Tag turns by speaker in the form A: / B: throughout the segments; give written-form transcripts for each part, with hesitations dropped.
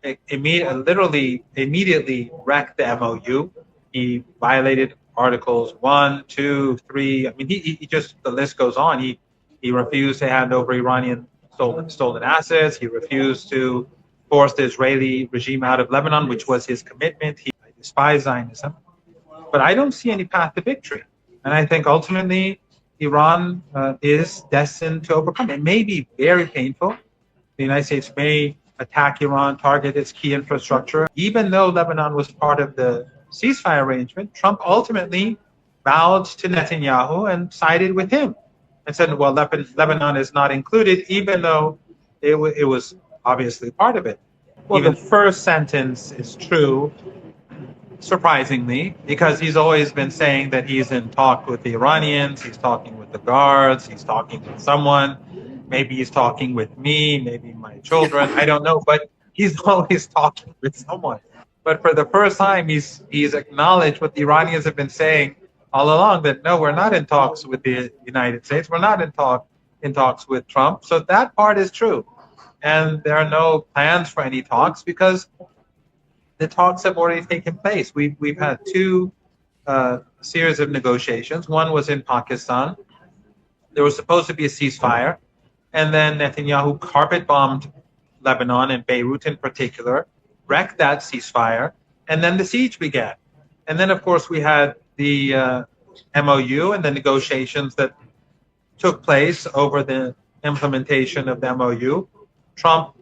A: literally immediately wrecked the MOU. He violated Articles 1, 2, 3. I mean, he just, the list goes on. He refused to hand over Iranian stolen assets. He refused to force the Israeli regime out of Lebanon, which was his commitment. He despised Zionism. But I don't see any path to victory. And I think ultimately Iran is destined to overcome. It may be very painful. The United States may attack Iran, target its key infrastructure. Even though Lebanon was part of the ceasefire arrangement, Trump ultimately bowed to Netanyahu and sided with him and said, well, Lebanon is not included, even though it was obviously part of it. Well, even the first sentence is true, surprisingly, because he's always been saying that he's in talk with the Iranians, he's talking with the guards, he's talking with someone. Maybe he's talking with me, maybe my children, I don't know, but he's always talking with someone. But for the first time, he's acknowledged what the Iranians have been saying all along, that no, we're not in talks with the United States, we're not in talks with Trump. So that part is true. And there are no plans for any talks because the talks have already taken place. We've had two series of negotiations. One was in Pakistan. There was supposed to be a ceasefire. And then Netanyahu carpet bombed Lebanon and Beirut in particular, wrecked that ceasefire, and then the siege began. And then, of course, we had the MOU and the negotiations that took place over the implementation of the MOU. Trump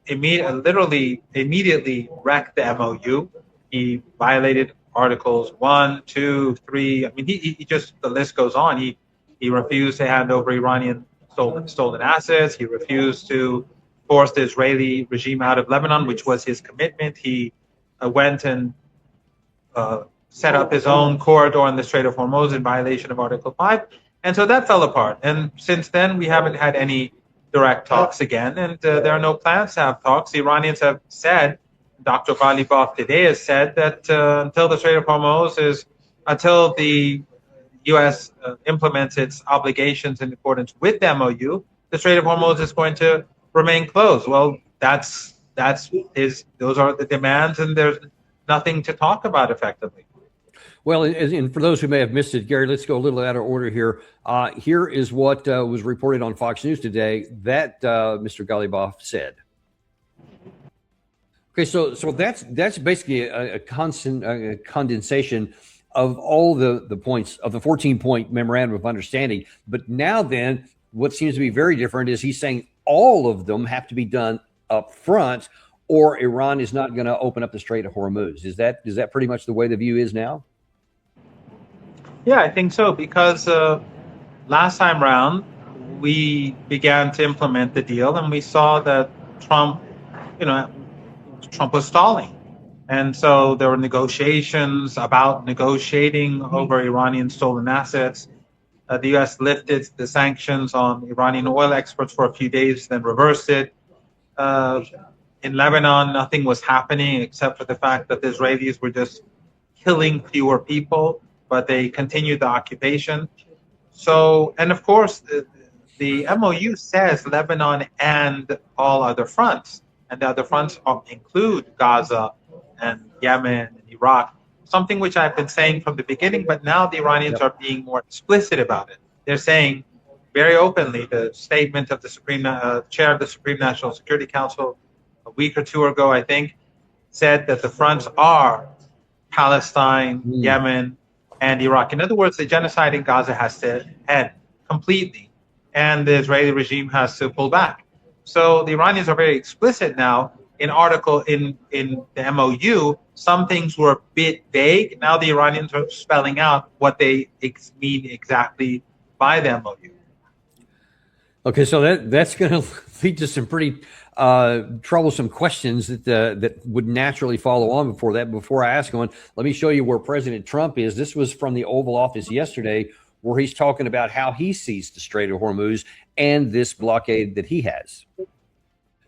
A: literally immediately wrecked the MOU. He violated Articles 1, 2, 3. I mean, he just, the list goes on. He refused to hand over Iranian stolen assets. He refused to force the Israeli regime out of Lebanon, which was his commitment. He went and set up his own corridor in the Strait of Hormuz in violation of Article 5. And so that fell apart. And since then, we haven't had any direct talks again. And there are no plans to have talks. The Iranians have said, Dr. Ghalibaf today has said that until the Strait of Hormuz until the U.S. Implements its obligations in accordance with the MOU, the Strait of Hormuz is going to remain closed. Well, those are the demands, and there's nothing to talk about effectively.
B: Well, and for those who may have missed it, Gary, let's go a little out of order here. Here is what was reported on Fox News today that Mr. Ghalibaf said. Okay, so that's basically a constant condensation of all the points of the 14-point memorandum of understanding. But now then, what seems to be very different is he's saying all of them have to be done up front, or Iran is not going to open up the Strait of Hormuz. Is that pretty much the way the view is now?
A: Yeah, I think so, because last time round, we began to implement the deal, and we saw that Trump was stalling. And so there were negotiations about negotiating over Iranian stolen assets. The U.S. lifted the sanctions on Iranian oil exports for a few days, then reversed it. In Lebanon, nothing was happening except for the fact that the Israelis were just killing fewer people, but they continued the occupation. So, and of course, the MOU says Lebanon and all other fronts. And the other fronts include Gaza and Yemen and Iraq, something which I've been saying from the beginning, but now the Iranians are being more explicit about it. They're saying very openly, the statement of the chair of the Supreme National Security Council a week or two ago, I think, said that the fronts are Palestine, Yemen, and Iraq. In other words, the genocide in Gaza has to end completely, and the Israeli regime has to pull back. So the Iranians are very explicit now. In the MOU, some things were a bit vague. Now the Iranians are spelling out what they mean exactly by the MOU.
B: Okay, so that's going to lead to some pretty troublesome questions that would naturally follow on before that. Before I ask one, let me show you where President Trump is. This was from the Oval Office yesterday, where he's talking about how he sees the Strait of Hormuz and this blockade that he has.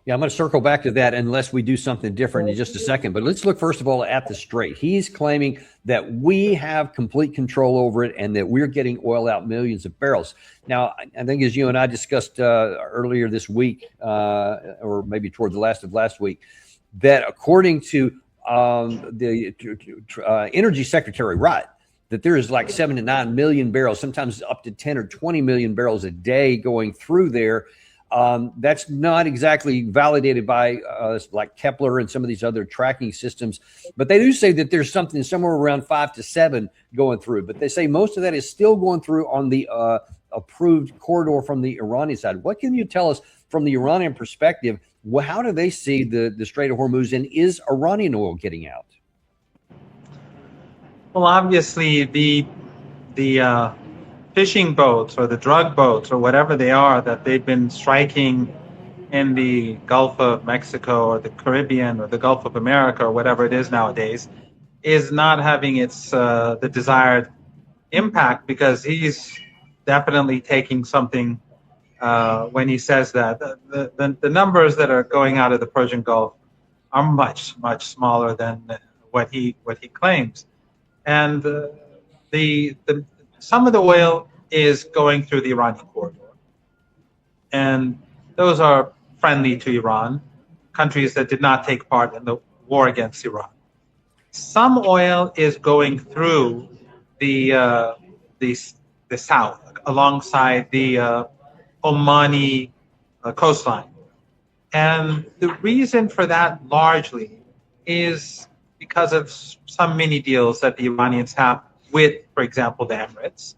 B: Yeah, I'm going to circle back to that unless we do something different in just a second. But let's look, first of all, at the Strait. He's claiming that we have complete control over it and that we're getting oil out millions of barrels. Now, I think as you and I discussed earlier this week, or maybe towards the last of last week, that according to the Energy Secretary Wright, that there is like 7 to 9 million barrels, sometimes up to 10 or 20 million barrels a day going through there. That's not exactly validated by like Kepler and some of these other tracking systems, but they do say that there's something somewhere around 5 to 7 going through. But they say most of that is still going through on the approved corridor from the Iranian side. What can you tell us from the Iranian perspective? How do they see the Strait of Hormuz, and is Iranian oil getting out?
A: Well, obviously, the fishing boats or the drug boats or whatever they are that they've been striking in the Gulf of Mexico or the Caribbean or the Gulf of America or whatever it is nowadays is not having its the desired impact, because he's definitely taking something when he says that. The numbers that are going out of the Persian Gulf are much smaller than what he claims. And the some of the oil is going through the Iranian corridor, and those are friendly to Iran, countries that did not take part in the war against Iran. Some oil is going through the south alongside the Omani coastline, and the reason for that largely is because of some mini deals that the Iranians have with, for example, the Emirates.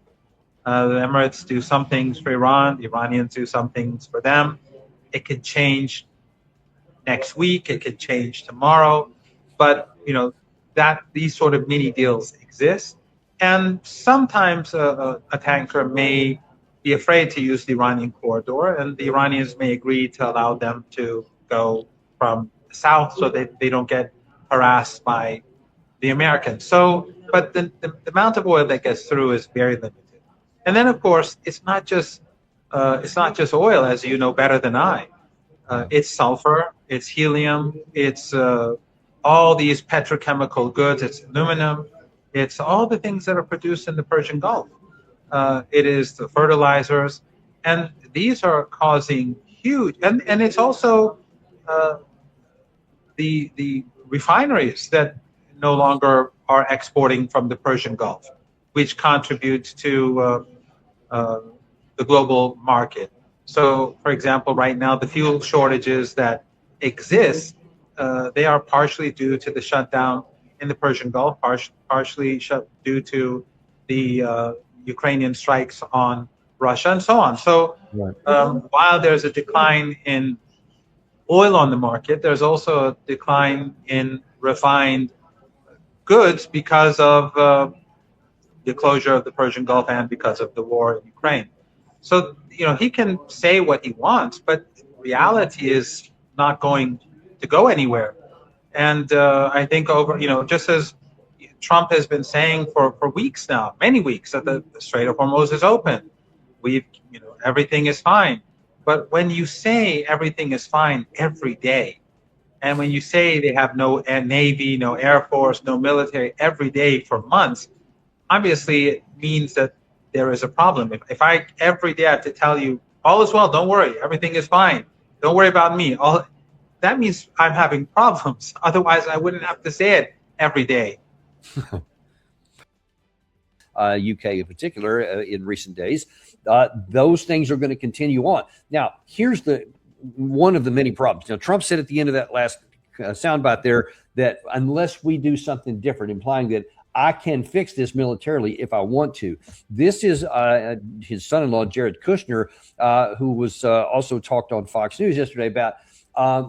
A: The Emirates do some things for Iran, the Iranians do some things for them. It could change next week, it could change tomorrow, but that these sort of mini deals exist. And sometimes a tanker may be afraid to use the Iranian corridor, and the Iranians may agree to allow them to go from the south so that they don't get harassed by the Americans. So, but the amount of oil that gets through is very limited. And then, of course, it's not just oil, as you know better than I. It's sulfur, it's helium, it's all these petrochemical goods, it's aluminum, it's all the things that are produced in the Persian Gulf. It is the fertilizers, and these are causing huge, and it's also the refineries that no longer are exporting from the Persian Gulf, which contributes to the global market. So, for example, right now, the fuel shortages that exist, they are partially due to the shutdown in the Persian Gulf, partially due to the Ukrainian strikes on Russia, and so on. So, while there's a decline in oil on the market, there's also a decline in refined goods because of the closure of the Persian Gulf and because of the war in Ukraine. So, he can say what he wants, but reality is not going to go anywhere. And I think just as Trump has been saying for weeks now, many weeks, that the Strait of Hormuz is open. Everything is fine. But when you say everything is fine every day, and when you say they have no Navy, no Air Force, no military every day for months, obviously it means that there is a problem. If I every day have to tell you, all is well, don't worry, everything is fine, don't worry about me, that means I'm having problems. Otherwise, I wouldn't have to say it every day.
B: UK in particular, in recent days, those things are going to continue on. Now, here's one of the many problems. Now, Trump said at the end of that last soundbite there that unless we do something different, implying that I can fix this militarily if I want to. This is his son-in-law, Jared Kushner, who was also talked on Fox News yesterday about,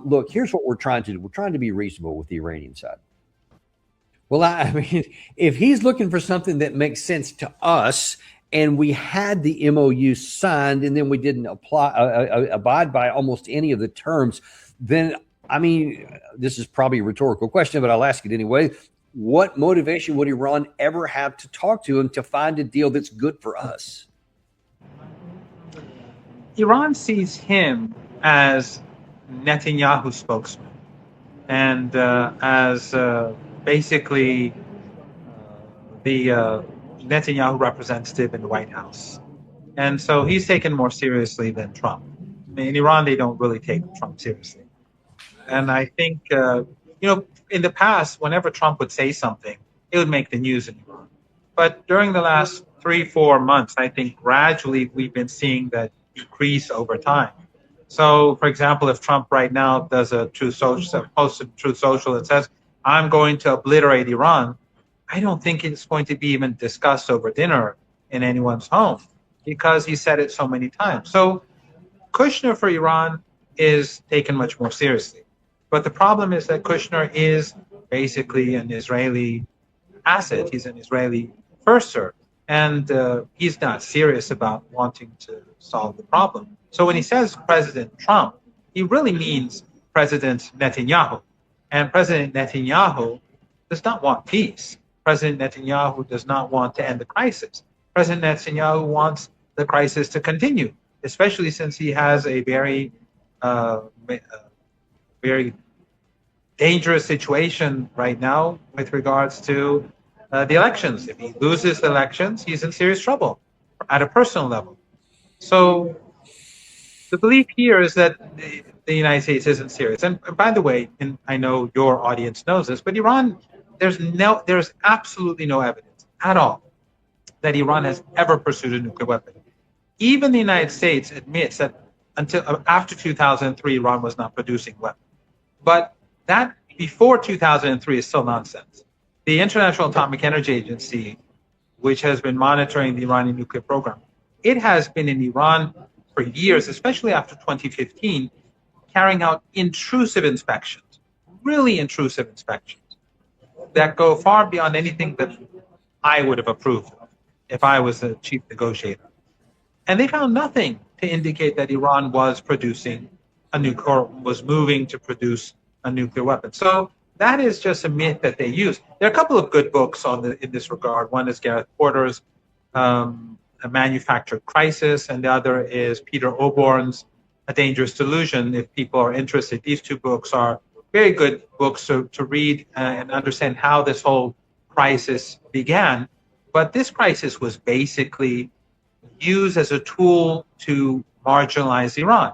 B: look, here's what we're trying to do. We're trying to be reasonable with the Iranian side. Well, I mean, if he's looking for something that makes sense to us, and we had the MOU signed, and then we didn't abide by almost any of the terms, then, I mean, this is probably a rhetorical question, but I'll ask it anyway. What motivation would Iran ever have to talk to him to find a deal that's good for us?
A: Iran sees him as Netanyahu's spokesman, and as basically the Netanyahu representative in the White House. And so he's taken more seriously than Trump. In Iran, they don't really take Trump seriously. And I think In the past, whenever Trump would say something, it would make the news in Iran. But during the last 3, 4 months, I think gradually we've been seeing that decrease over time. So, for example, if Trump right now does a Truth Social post in Truth Social that says, "I'm going to obliterate Iran," I don't think it's going to be even discussed over dinner in anyone's home because he said it so many times. So Kushner for Iran is taken much more seriously. But the problem is that Kushner is basically an Israeli asset. He's an Israeli firster. And he's not serious about wanting to solve the problem. So when he says President Trump, he really means President Netanyahu. And President Netanyahu does not want peace. President Netanyahu does not want to end the crisis. President Netanyahu wants the crisis to continue, especially since he has a very, very dangerous situation right now with regards to the elections. If he loses the elections, he's in serious trouble at a personal level. So the belief here is that the United States isn't serious. And by the way, and I know your audience knows this, but Iran, there's absolutely no evidence at all that Iran has ever pursued a nuclear weapon. Even the United States admits that until after 2003, Iran was not producing weapons. But that before 2003 is still nonsense. The International Atomic Energy Agency, which has been monitoring the Iranian nuclear program, it has been in Iran for years, especially after 2015, carrying out intrusive inspections, really intrusive inspections that go far beyond anything that I would have approved of if I was the chief negotiator. And they found nothing to indicate that Iran was producing a nuclear, was moving to produce a nuclear weapon. So that is just a myth that they use. There are a couple of good books in this regard. One is Gareth Porter's A Manufactured Crisis, and the other is Peter Oborn's A Dangerous Delusion. If people are interested, these two books are very good books to read and understand how this whole crisis began. But this crisis was basically used as a tool to marginalize Iran.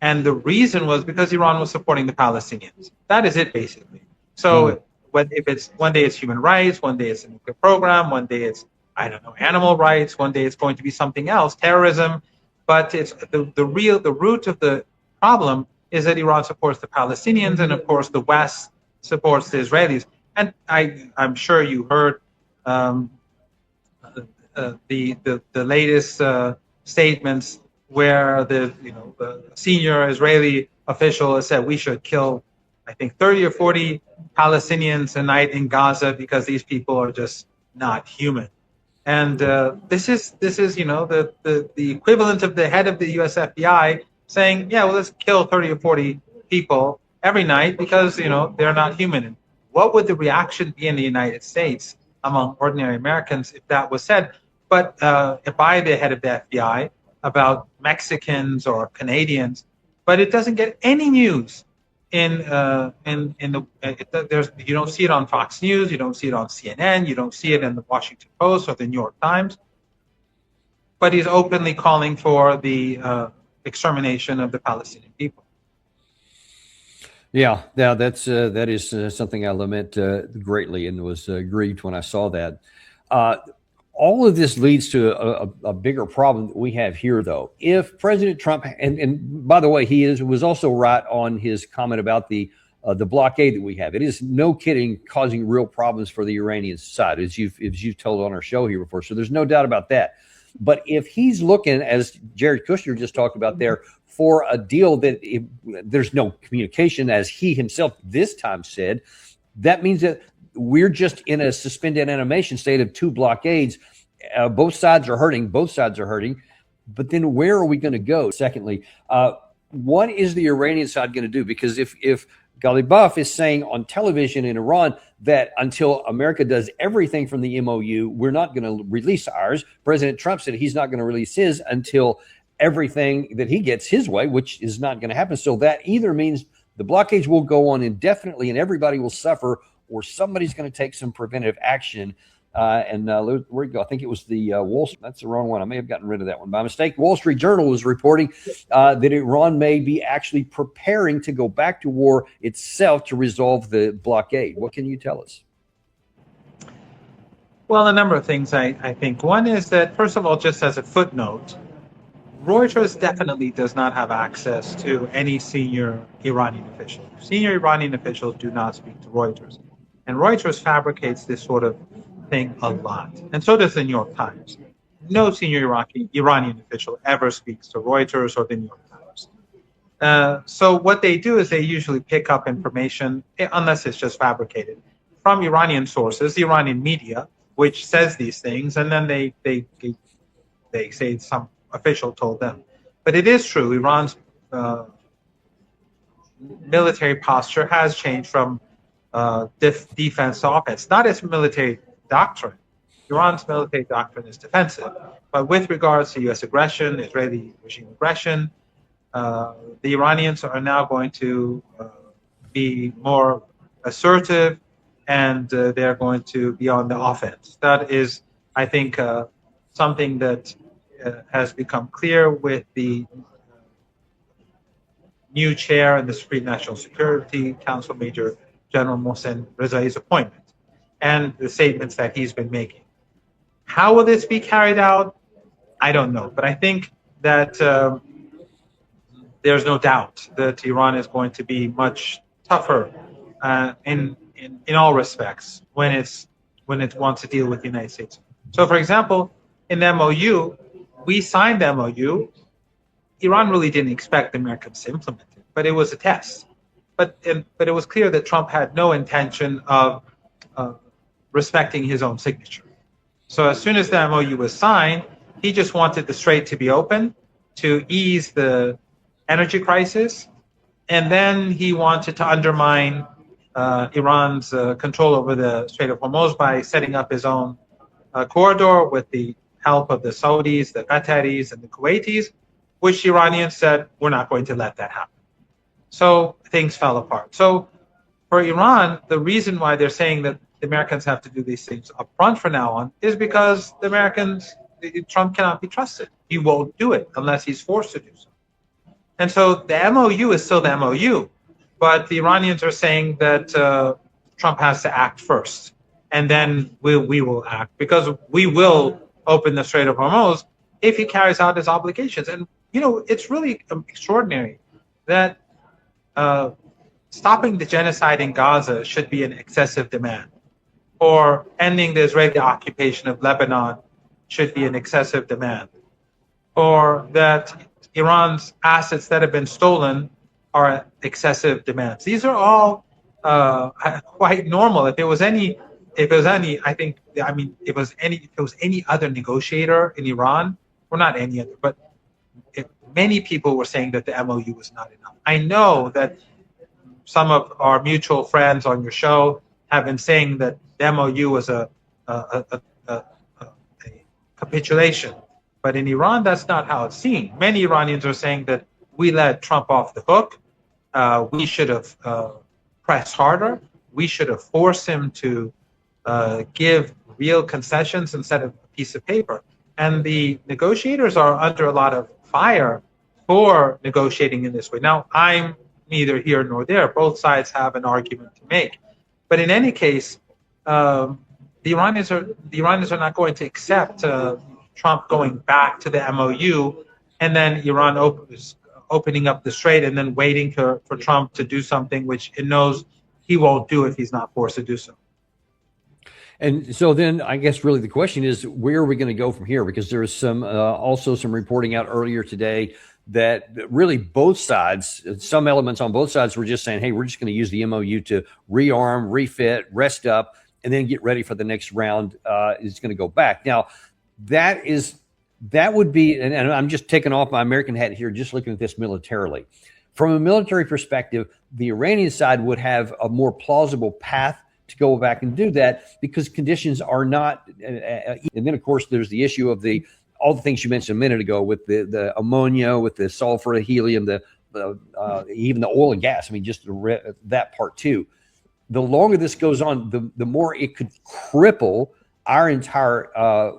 A: And the reason was because Iran was supporting the Palestinians. That is it, basically. So if it's one day it's human rights, one day it's a nuclear program, one day it's, I don't know, animal rights, one day it's going to be something else, terrorism. But it's the root of the problem is that Iran supports the Palestinians, and of course the West supports the Israelis. And I'm sure you heard the latest statements where the senior Israeli official has said we should kill, I think, 30 or 40 Palestinians a night in Gaza because these people are just not human. And this is the equivalent of the head of the U.S. FBI saying, yeah, well, let's kill 30 or 40 people every night because they're not human. And what would the reaction be in the United States among ordinary Americans if that was said? But by the head of the FBI about Mexicans or Canadians, but it doesn't get any news you don't see it on Fox News, you don't see it on CNN, you don't see it in the Washington Post or the New York Times. But he's openly calling for the extermination of the Palestinian people.
B: Yeah, that is something I lament greatly, and was grieved when I saw that. All of this leads to a bigger problem that we have here, though. If President Trump, and by the way, was also right on his comment about the blockade that we have. It is, no kidding, causing real problems for the Iranian side, as you've told on our show here before. So there's no doubt about that. But if he's looking, as Jared Kushner just talked about there, for a deal that there's no communication, as he himself this time said, that means that we're just in a suspended animation state of two blockades. Both sides are hurting. But then where are we going to go? Secondly, what is the Iranian side going to do? Because if Ghalibaf is saying on television in Iran that until America does everything from the MOU, we're not going to release ours. President Trump said he's not going to release his until everything that he gets his way, which is not going to happen. So that either means the blockades will go on indefinitely and everybody will suffer, or somebody's going to take some preventive action. where we go? I think it was the Wall Street. That's the wrong one. I may have gotten rid of that one by mistake. Wall Street Journal was reporting that Iran may be actually preparing to go back to war itself to resolve the blockade. What can you tell us?
A: Well, a number of things, I think. One is that, first of all, just as a footnote, Reuters definitely does not have access to any senior Iranian official. Senior Iranian officials do not speak to Reuters. And Reuters fabricates this sort of thing a lot. And so does the New York Times. No senior Iranian official ever speaks to Reuters or the New York Times. So what they do is they usually pick up information, unless it's just fabricated, from Iranian sources, the Iranian media, which says these things, and then they say some official told them. But it is true, Iran's military posture has changed from defense to offense, not its military doctrine. Iran's military doctrine is defensive. But with regards to U.S. aggression, Israeli regime aggression, the Iranians are now going to be more assertive, and they're going to be on the offense. That is, I think, something that has become clear with the new chair in the Supreme National Security Council, Major General Mohsen Rezai's appointment, and the statements that he's been making. How will this be carried out? I don't know, but I think that there's no doubt that Iran is going to be much tougher in all respects when it wants to deal with the United States. So, for example, in the MOU, we signed the MOU. Iran really didn't expect the Americans to implement it, but it was a test. But it was clear that Trump had no intention of respecting his own signature. So as soon as the MOU was signed, he just wanted the Strait to be open to ease the energy crisis, and then he wanted to undermine Iran's control over the Strait of Hormuz by setting up his own corridor with the help of the Saudis, the Qataris, and the Kuwaitis, which the Iranians said, we're not going to let that happen. So things fell apart. So for Iran, the reason why they're saying that the Americans have to do these things up front from now on is because the Americans, Trump cannot be trusted. He won't do it unless he's forced to do so. And so the MOU is still the MOU, but the Iranians are saying that Trump has to act first, and then we will act, because we will open the Strait of Hormuz if he carries out his obligations. And, you know, it's really extraordinary that stopping the genocide in Gaza should be an excessive demand, or ending the Israeli occupation of Lebanon should be an excessive demand, or that Iran's assets that have been stolen are excessive demands. These are all quite normal. If it was any, if it was any other negotiator in Iran, or not any other, but many people were saying that the MOU was not enough. I know that some of our mutual friends on your show have been saying that the MOU was a capitulation. But in Iran, that's not how it's seen. Many Iranians are saying that we let Trump off the hook. We should have pressed harder. We should have forced him to give real concessions instead of a piece of paper. And the negotiators are under a lot of fire for negotiating in this way. Now, I'm neither here nor there. Both sides have an argument to make. But in any case, the Iranians are not going to accept Trump going back to the MOU, and then Iran opening up the Strait, and then waiting for Trump to do something which it knows he won't do if he's not forced to do so.
B: And so then I guess really the question is, where are we going to go from here? Because there was some also some reporting out earlier today that really both sides, some elements on both sides were just saying, hey, we're just going to use the MOU to rearm, refit, rest up, and then get ready for the next round. Is going to go back. Now, that would be, and I'm just taking off my American hat here, just looking at this militarily. From a military perspective, the Iranian side would have a more plausible path to go back and do that, because conditions are not. And then, of course, there's the issue of all the things you mentioned a minute ago with the ammonia, with the sulfur, the helium, even the oil and gas. I mean, just that part too. The longer this goes on, the more it could cripple our entire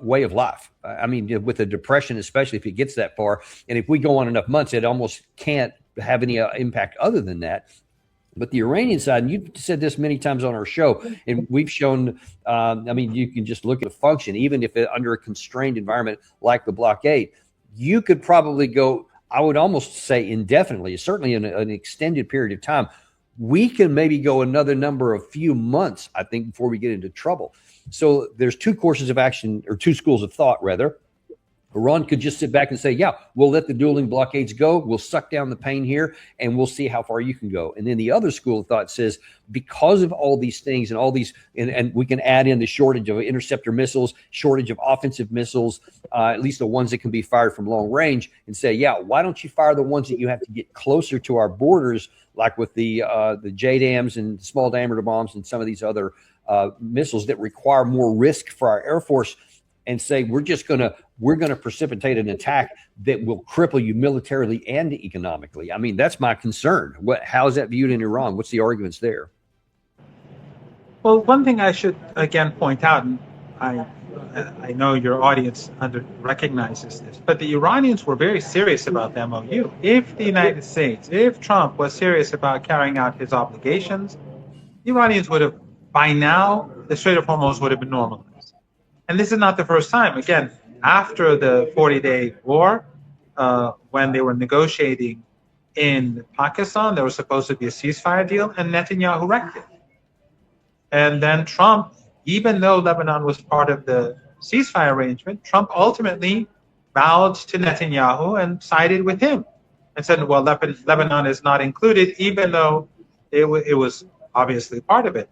B: way of life. I mean, with the depression, especially if it gets that far, and if we go on enough months, it almost can't have any impact other than that. But the Iranian side, and you've said this many times on our show, and we've shown, I mean, you can just look at the function, even if it, under a constrained environment like the blockade, you could probably go, I would almost say indefinitely, certainly in an extended period of time. We can maybe go another number of few months, I think, before we get into trouble. So there's two courses of action, or two schools of thought, rather. Iran could just sit back and say, yeah, we'll let the dueling blockades go. We'll suck down the pain here, and we'll see how far you can go. And then the other school of thought says, because of all these things and all these, and we can add in the shortage of interceptor missiles, shortage of offensive missiles, at least the ones that can be fired from long range, and say, yeah, why don't you fire the ones that you have to get closer to our borders, like with the JDAMs and small diameter bombs and some of these other missiles that require more risk for our Air Force, and say we're going to precipitate an attack that will cripple you militarily and economically. I mean, that's my concern. How is that viewed in Iran? What's the arguments there?
A: Well, one thing I should again point out, and I know your audience recognizes this, but the Iranians were very serious about the MOU. If the United States, if Trump was serious about carrying out his obligations, the Iranians would have, by now, the Strait of Hormuz would have been normalized. And this is not the first time. Again, after the 40-day war, when they were negotiating in Pakistan, there was supposed to be a ceasefire deal, and Netanyahu wrecked it. And then Trump, even though Lebanon was part of the ceasefire arrangement, Trump ultimately bowed to Netanyahu and sided with him and said, well, Lebanon is not included, even though it was obviously part of it.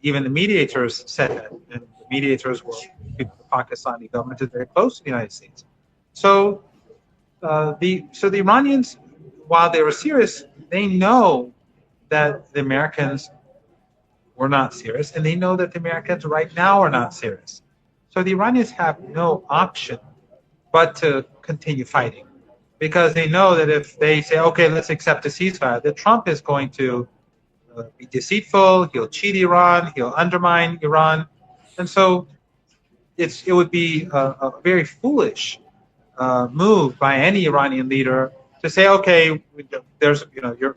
A: Even the mediators said that. And the mediators were, the Pakistani government is very close to the United States. So the Iranians, while they were serious, they know that the Americans were not serious, and they know that the Americans right now are not serious. So the Iranians have no option but to continue fighting, because they know that if they say, okay, let's accept a ceasefire, that Trump is going to be deceitful, he'll cheat Iran, he'll undermine Iran. And so it would be a very foolish move by any Iranian leader to say, okay, you're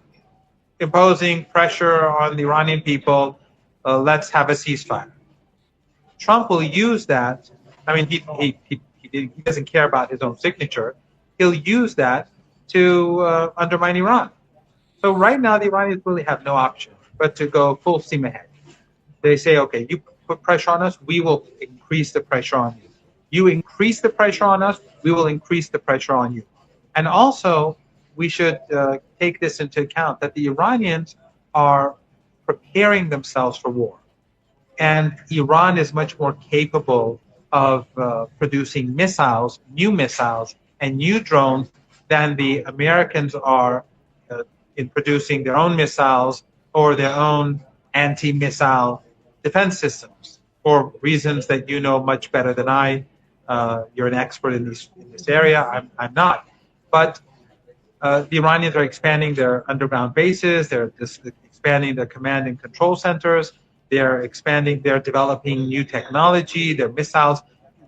A: imposing pressure on the Iranian people, let's have a ceasefire. Trump will use that. I mean, he doesn't care about his own signature. He'll use that to undermine Iran. So right now, the Iranians really have no option but to go full steam ahead. They say, okay, you put pressure on us, we will increase the pressure on you. You increase the pressure on us, we will increase the pressure on you. And also, we should take this into account, that the Iranians are preparing themselves for war. And Iran is much more capable of producing missiles, and new drones than the Americans are in producing their own missiles or their own anti-missile defense systems, for reasons that you know much better than I. You're an expert in this area. I'm not. But the Iranians are expanding their underground bases. They're expanding their command and control centers. They're developing new technology, their missiles.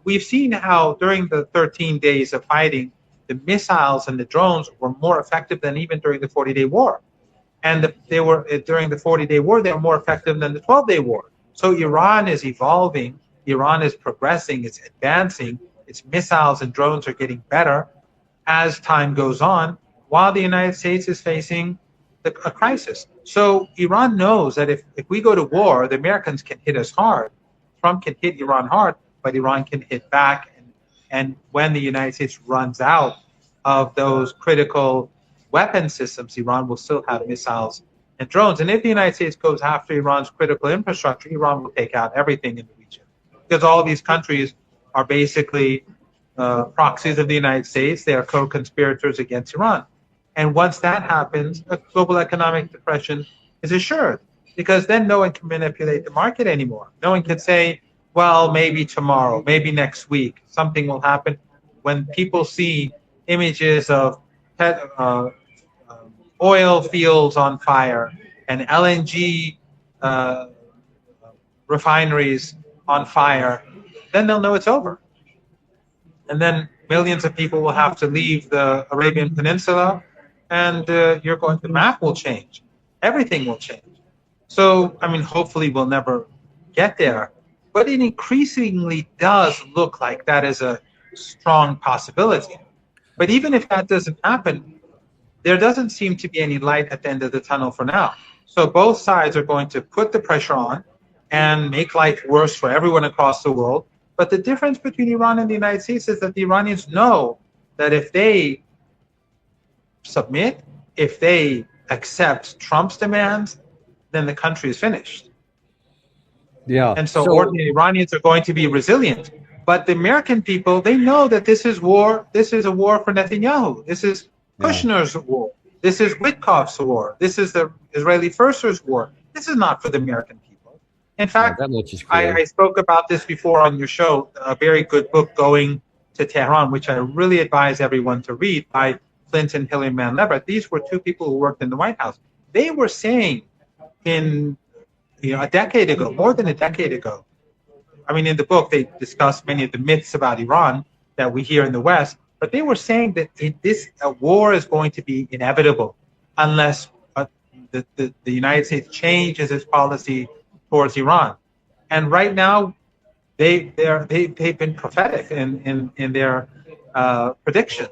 A: We've seen how during the 13 days of fighting, the missiles and the drones were more effective than even during the 40-day war. And during the 40-day war, they were more effective than the 12-day war. So Iran is evolving, Iran is progressing, it's advancing, its missiles and drones are getting better as time goes on, while the United States is facing a crisis. So Iran knows that if we go to war, the Americans can hit us hard. Trump can hit Iran hard, but Iran can hit back. And when the United States runs out of those critical weapon systems, Iran will still have missiles and drones. And if the United States goes after Iran's critical infrastructure, Iran will take out everything in the region. Because all of these countries are basically proxies of the United States. They are co-conspirators against Iran. And once that happens, a global economic depression is assured, because then no one can manipulate the market anymore. No one can say, well, maybe tomorrow, maybe next week, something will happen. When people see images of oil fields on fire and LNG refineries on fire, then they'll know it's over. And then millions of people will have to leave the Arabian Peninsula, and the map will change. Everything will change. So, I mean, hopefully we'll never get there, but it increasingly does look like that is a strong possibility. But even if that doesn't happen, there doesn't seem to be any light at the end of the tunnel for now. So both sides are going to put the pressure on and make life worse for everyone across the world. But the difference between Iran and the United States is that the Iranians know that if they submit, if they accept Trump's demands, then the country is finished.
B: Yeah.
A: And so ordinary Iranians are going to be resilient. But the American people, they know that this is war. This is a war for Netanyahu. This is Kushner's war. This is Witkoff's war. This is the Israeli Firsters war. This is not for the American people. In fact,
B: that much is clear.
A: I spoke about this before on your show, a very good book, Going to Tehran, which I really advise everyone to read, by Flint and Hilary Mann Leverett. These were two people who worked in the White House. They were saying a decade ago, more than a decade ago, I mean, in the book, they discuss many of the myths about Iran that we hear in the West, but they were saying that this war is going to be inevitable unless the United States changes its policy towards Iran. And right now, they've been prophetic in their prediction.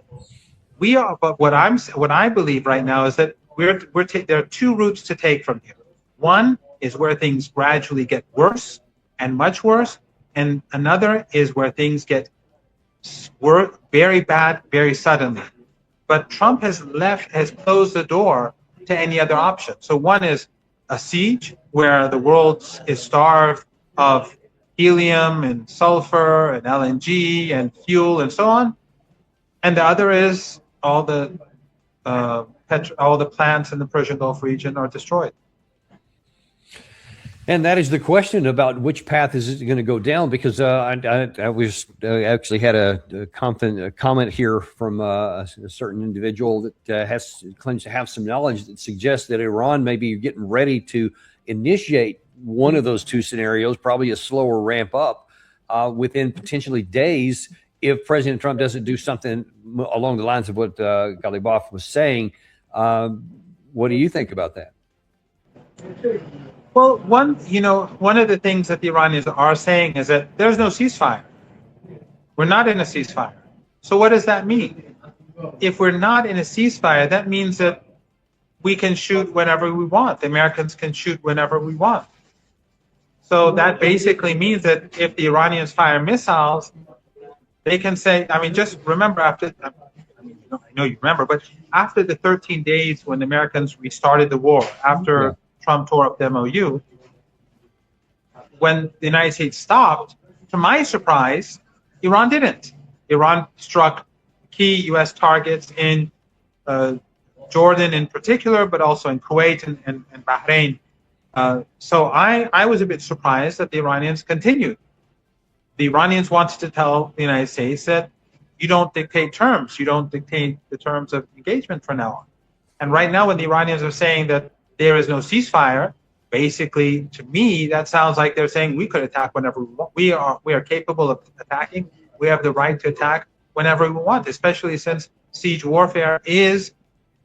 A: We are, but what I believe right now is that there are two routes to take from here. One is where things gradually get worse and much worse, and another is where things get very bad very suddenly. But Trump has closed the door to any other option. So one is a siege where the world is starved of helium and sulfur and LNG and fuel and so on, and the other is all the plants in the Persian Gulf region are destroyed.
B: And that is the question about which path is it going to go down, because I actually had a comment here from a certain individual that claims to have some knowledge that suggests that Iran may be getting ready to initiate one of those two scenarios, probably a slower ramp up within potentially days, if President Trump doesn't do something along the lines of what Ghalibaf was saying. What do you think about that?
A: Well, one of the things that the Iranians are saying is that there's no ceasefire. We're not in a ceasefire. So what does that mean? If we're not in a ceasefire, that means that we can shoot whenever we want. The Americans can shoot whenever we want. So that basically means that if the Iranians fire missiles, they can say, I mean, just remember I know you remember, but after the 13 days when the Americans restarted the war, after Trump tore up the MOU, when the United States stopped, to my surprise, Iran didn't. Iran struck key U.S. targets in Jordan in particular, but also in Kuwait and Bahrain. So I was a bit surprised that the Iranians continued. The Iranians wanted to tell the United States that you don't dictate terms. You don't dictate the terms of engagement from now on. And right now, when the Iranians are saying that there is no ceasefire, basically, to me, that sounds like they're saying we could attack whenever we want. We are capable of attacking. We have the right to attack whenever we want, especially since siege warfare is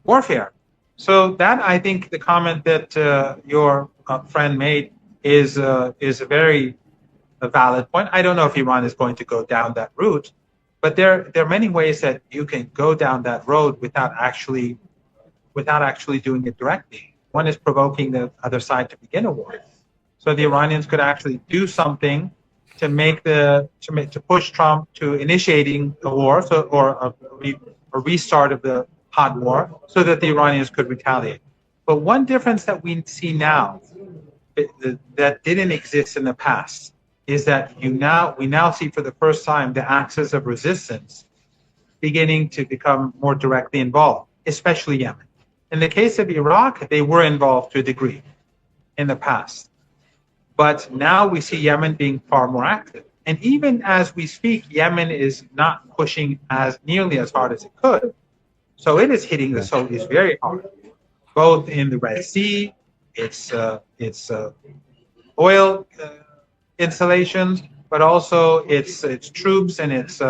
A: warfare. So that, I think, the comment that your friend made is a very valid point. I don't know if Iran is going to go down that route, but there are many ways that you can go down that road without actually doing it directly. One is provoking the other side to begin a war. So the Iranians could actually do something to push Trump to initiating a war, or a restart of the hot war, so that the Iranians could retaliate. But one difference that we see now that didn't exist in the past is that we now see for the first time the axis of resistance beginning to become more directly involved, especially Yemen. In the case of Iraq, they were involved to a degree in the past. But now we see Yemen being far more active. And even as we speak, Yemen is not pushing nearly as hard as it could. So it is hitting the Saudis very hard, both in the Red Sea, its oil installations, but also its troops and its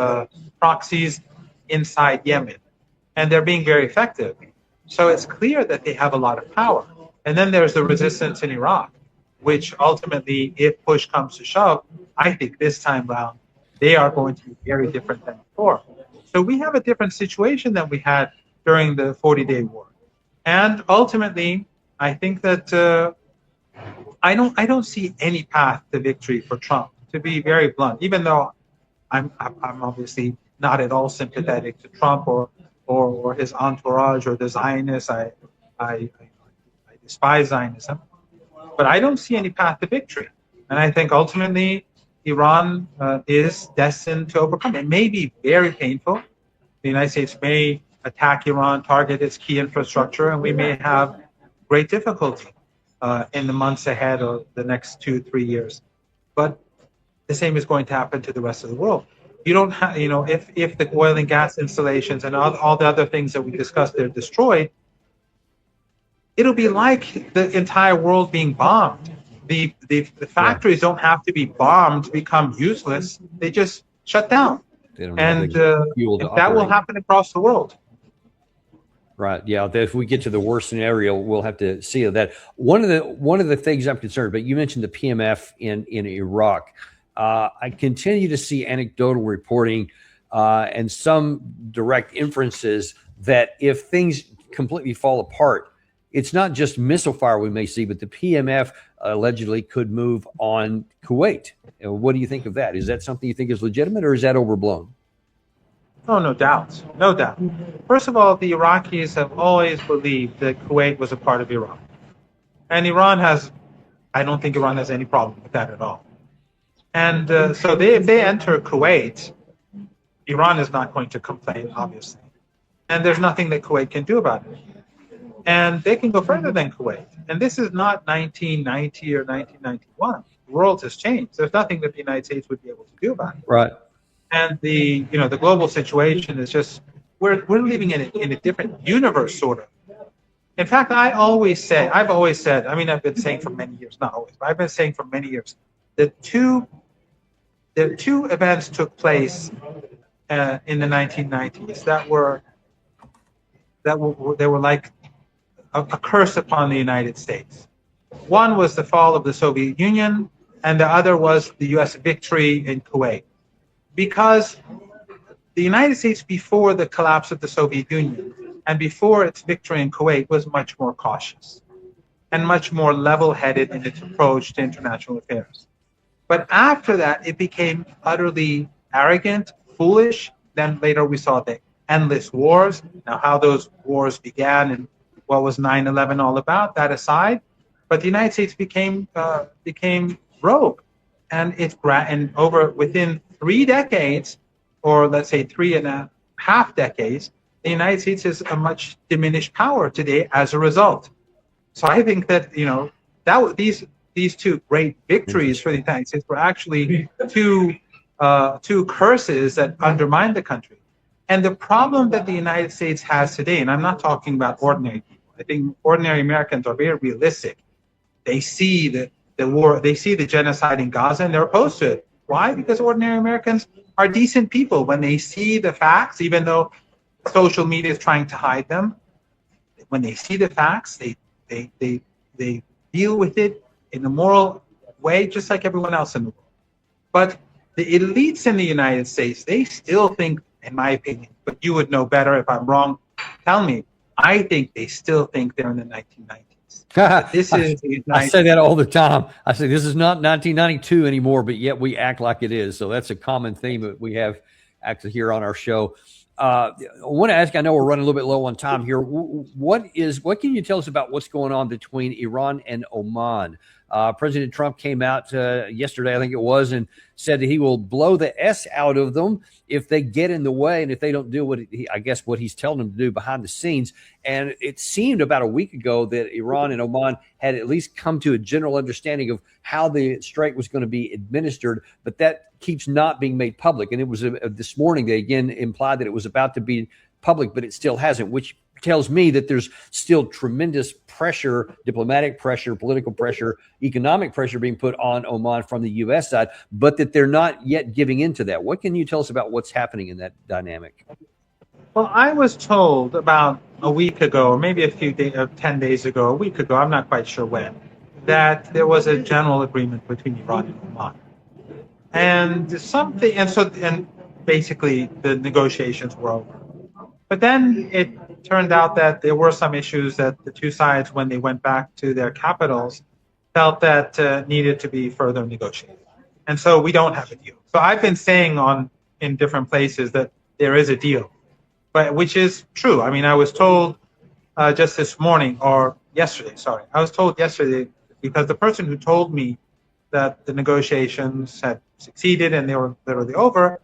A: proxies inside Yemen, and they're being very effective. So it's clear that they have a lot of power. And then there's the resistance in Iraq, which ultimately, if push comes to shove, I think this time round they are going to be very different than before. So we have a different situation than we had during the 40-day war. And ultimately, I think that I don't see any path to victory for Trump, to be very blunt. Even though I'm obviously not at all sympathetic to Trump or his entourage or the Zionists. I despise Zionism, but I don't see any path to victory. And I think ultimately Iran is destined to overcome. It may be very painful. The United States may attack Iran, target its key infrastructure, and we may have great difficulty in the months ahead or the next 2-3 years. But the same is going to happen to the rest of the world. You don't have, if the oil and gas installations and all the other things that we discussed, they're destroyed, it'll be like the entire world being bombed. The factories don't have to be bombed to become useless. They just shut down. And that will happen across the world.
B: Right. Yeah. If we get to the worst scenario, we'll have to see that. One of the things I'm concerned about, you mentioned the PMF in Iraq. I continue to see anecdotal reporting and some direct inferences that if things completely fall apart, it's not just missile fire we may see, but the PMF allegedly could move on Kuwait. What do you think of that? Is that something you think is legitimate, or is that overblown?
A: Oh, no doubt. No doubt. First of all, the Iraqis have always believed that Kuwait was a part of Iran. And I don't think Iran has any problem with that at all. And so if they enter Kuwait, Iran is not going to complain, obviously. And there's nothing that Kuwait can do about it. And they can go further than Kuwait. And this is not 1990 or 1991. The world has changed. There's nothing that the United States would be able to do about it.
B: Right.
A: And the global situation is just we're living in a different universe, sort of. In fact, I've always said, I mean, I've been saying for many years, not always, but I've been saying for many years, that two events took place in the 1990s that were like a curse upon the United States. One was the fall of the Soviet Union, and the other was the U.S. victory in Kuwait. Because the United States, before the collapse of the Soviet Union and before its victory in Kuwait, was much more cautious and much more level-headed in its approach to international affairs. But after that, it became utterly arrogant, foolish. Then later we saw the endless wars. Now, how those wars began and what was 9/11 all about, that aside. But the United States became rogue, and within 3 decades, or let's say 3.5 decades, the United States is a much diminished power today as a result. So I think that these two great victories for the United States were actually two curses that undermined the country. And the problem that the United States has today, and I'm not talking about ordinary people. I think ordinary Americans are very realistic. They see the war, they see the genocide in Gaza, and they're opposed to it. Why? Because ordinary Americans are decent people. When they see the facts, even though social media is trying to hide them, when they see the facts, they deal with it in a moral way, just like everyone else in the world. But the elites in the United States, they still think, in my opinion, but you would know better if I'm wrong, tell me, I think they still think they're in the 1990s.
B: I say that all the time. I say this is not 1992 anymore, but yet we act like it is. So that's a common theme that we have actually here on our show. I want to ask, I know we're running a little bit low on time here. What can you tell us about what's going on between Iran and Oman? President Trump came out yesterday, I think it was, and said that he will blow the S out of them if they get in the way and if they don't do what he's telling them to do behind the scenes. And it seemed about a week ago that Iran and Oman had at least come to a general understanding of how the strait was going to be administered, but that keeps not being made public. And it was this morning they again implied that it was about to be public, but it still hasn't, which tells me that there's still tremendous pressure, diplomatic pressure, political pressure, economic pressure being put on Oman from the U.S. side, but that they're not yet giving into that. What can you tell us about what's happening in that dynamic?
A: Well, I was told about a week ago, or maybe 10 days ago, a week ago, I'm not quite sure when, that there was a general agreement between Iran and Oman. And basically the negotiations were over. But then it turned out that there were some issues that the two sides, when they went back to their capitals, felt that needed to be further negotiated. And so we don't have a deal. So I've been saying in different places that there is a deal, but which is true. I mean, I was told just this morning or yesterday, sorry. I was told yesterday because the person who told me that the negotiations had succeeded and they were literally over,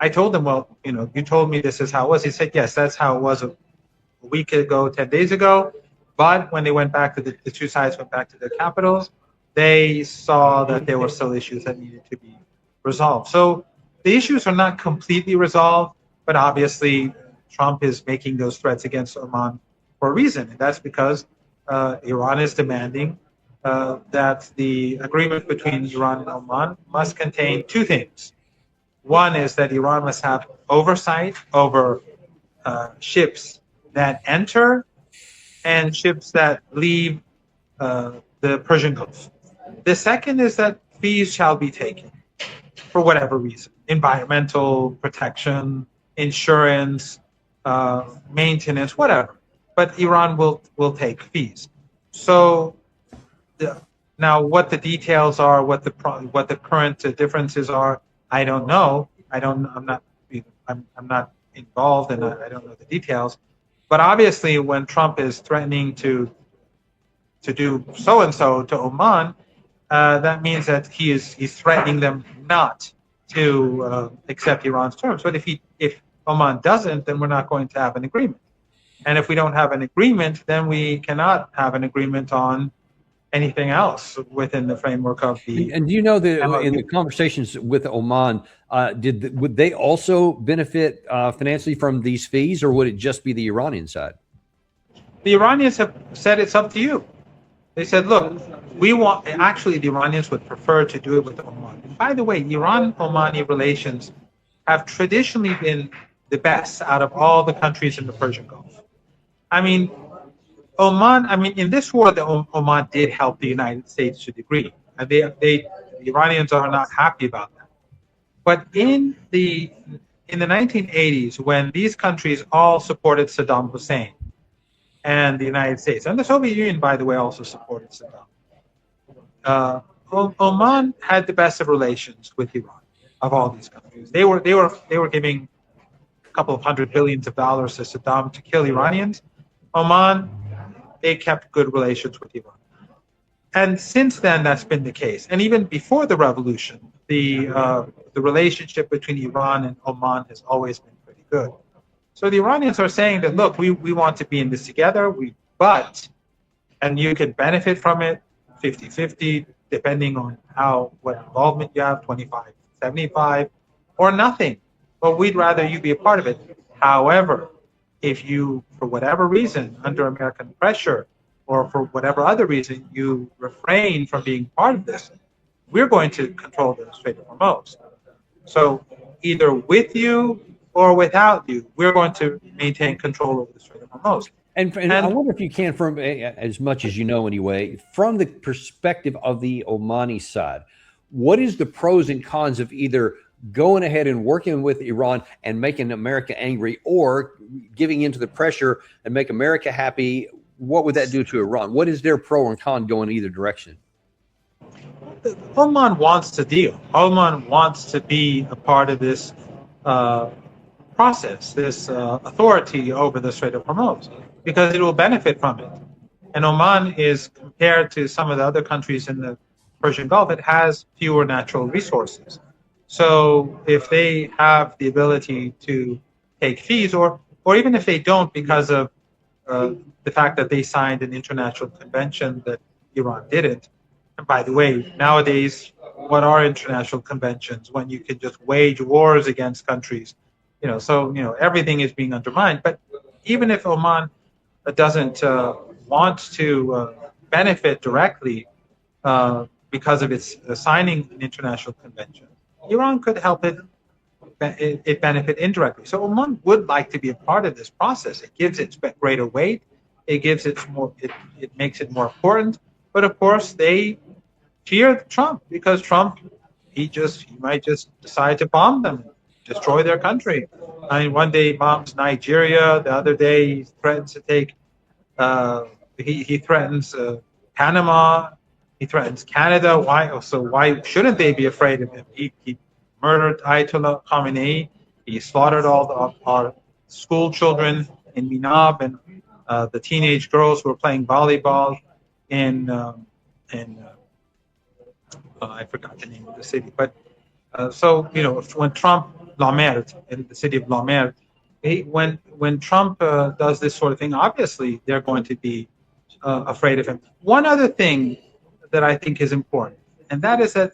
A: I told him, well, you told me this is how it was. He said, yes, that's how it was a week ago, 10 days ago. But when they went back to the two sides went back to their capitals, they saw that there were still issues that needed to be resolved. So the issues are not completely resolved, but obviously Trump is making those threats against Oman for a reason. And that's because Iran is demanding that the agreement between Iran and Oman must contain two things. One is that Iran must have oversight over ships that enter and ships that leave the Persian Gulf. The second is that fees shall be taken for whatever reason: environmental protection, insurance, maintenance, whatever. But Iran will take fees. So now, what the details are, what the current differences are, I don't know. I'm not involved, and I don't know the details. But obviously, when Trump is threatening to do so and so to Oman, that means that he's threatening them not to accept Iran's terms. But if Oman doesn't, then we're not going to have an agreement. And if we don't have an agreement, then we cannot have an agreement on anything else within the framework of the.
B: And do you know that in the conversations with Oman, would they also benefit financially from these fees, or would it just be the Iranian side?
A: The Iranians have said it's up to you. They said, look, actually the Iranians would prefer to do it with Oman. And by the way, Iran-Omani relations have traditionally been the best out of all the countries in the Persian Gulf. I mean, in this war, Oman did help the United States to a degree. And the Iranians are not happy about that. But in the 1980s, when these countries all supported Saddam Hussein and the United States, and the Soviet Union, by the way, also supported Saddam, Oman had the best of relations with Iran of all these countries. They were giving a couple of $100 billion to Saddam to kill Iranians. Oman, they kept good relations with Iran. And since then, that's been the case. And even before the revolution, the relationship between Iran and Oman has always been pretty good. So the Iranians are saying that, look, we want to be in this together, and you can benefit from it 50-50, depending on what involvement you have, 25-75, or nothing. But we'd rather you be a part of it. However, if you, for whatever reason, under American pressure, or for whatever other reason, you refrain from being part of this, we're going to control the Strait of Hormuz. So either with you or without you, we're going to maintain control over the Strait of Hormuz.
B: And I wonder if you can, from as much as you know anyway, from the perspective of the Omani side, what is the pros and cons of either going ahead and working with Iran and making America angry, or giving into the pressure and make America happy? What would that do to Iran? What is their pro and con going either direction?
A: Oman wants to deal. Oman wants to be a part of this process, this authority over the Strait of Hormuz, because it will benefit from it. And Oman is, compared to some of the other countries in the Persian Gulf, it has fewer natural resources. So if they have the ability to take fees, or even if they don't, because of the fact that they signed an international convention that Iran didn't. And by the way, nowadays, what are international conventions when you can just wage wars against countries? So everything is being undermined. But even if Oman doesn't want to benefit directly because of its signing an international convention, Iran could help it benefit indirectly. So Oman would like to be a part of this process. It gives it greater weight. It gives it more. It makes it more important. But of course, they fear Trump because Trump, he might just decide to bomb them, destroy their country. I mean, one day he bombs Nigeria. The other day he threatens to take. He threatens Panama. He threatens Canada. Why? So why shouldn't they be afraid of him? He murdered Ayatollah Khamenei. He slaughtered all our school children in Minab and the teenage girls who were playing volleyball in I forgot the name of the city. But so when Trump La Mer in the city of La Mer, when Trump does this sort of thing, obviously they're going to be afraid of him. One other thing that I think is important, and that is that